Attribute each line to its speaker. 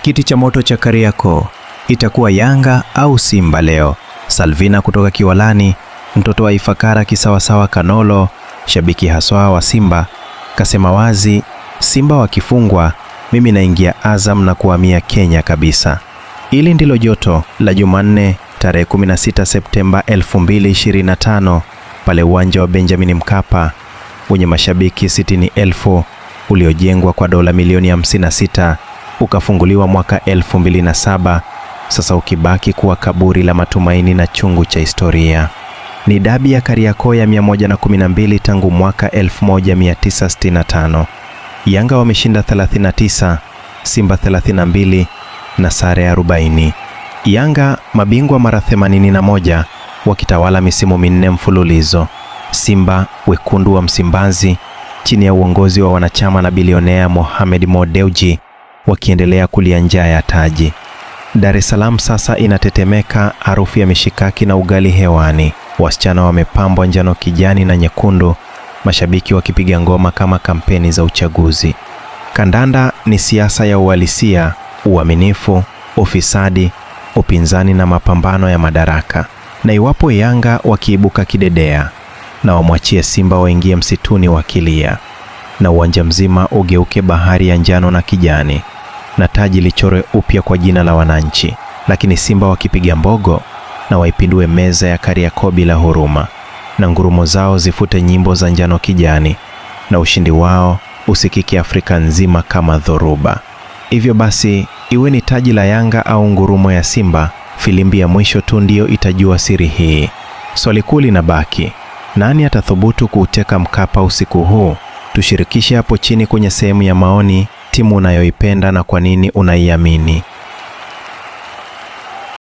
Speaker 1: Kiti cha moto cha Kariakoo, itakuwa Yanga au Simba leo? Salvina kutoka Kiwalani, mtoto wa Ifakara kisawasawa Kanolo, shabiki haswa wa Simba, kasema wazi, Simba wakifungwa, mimi naingia Azam na kuhamia Kenya kabisa. Hili ndilo joto la Jumanne tarehe 16 Septemba 2025 pale uwanja wa Benjamin Mkapa wenye mashabiki 60,000 uliojengwa kwa dola milioni 56, ukafunguliwa mwaka 2007, sasa ukibaki kuwa kaburi la matumaini na chungu cha historia. Ni dabi ya Kariakoo ya 112 tangu mwaka 1965. Yanga wameshinda 39, Simba 32 na sare 40. Yanga mabingwa mara 81 wakitawala misimu minne mfululizo. Simba wekundu wa Msimbazi chini ya uongozi wa wanachama na bilionea Mohamed Mo Dewji wakiendelea kulia njaa ya taji. Dar es Salaam sasa inatetemeka, harufu ya mishikaki na ugali hewani. Wasichana wamepambwa njano, kijani na nyekundu, mashabiki wakipiga ngoma kama kampeni za uchaguzi. Kandanda ni siasa ya uhalisia, uaminifu, ufisadi, upinzani na mapambano ya madaraka. Na iwapo Yanga wakiibuka kidedea, na wamwachie Simba waingie msituni wakilia, na uwanja mzima ugeuke bahari ya njano na kijani, na taji lichore upya kwa jina la wananchi. Lakini Simba wakipiga mbogo, na waipindue meza ya Kariakoo bila huruma, na ngurumo zao zifute nyimbo za njano kijani, na ushindi wao usikike Afrika nzima kama dhoruba. Hivyo basi, iwe ni taji la Yanga au ngurumo ya Simba, filimbi ya mwisho tu ndio itajua siri hii. Swali kuu linabaki, nani atathubutu kuuteka Mkapa usiku huu? Tushirikishe hapo chini kwenye sehemu ya maoni timu unayoipenda na kwa nini unaiamini.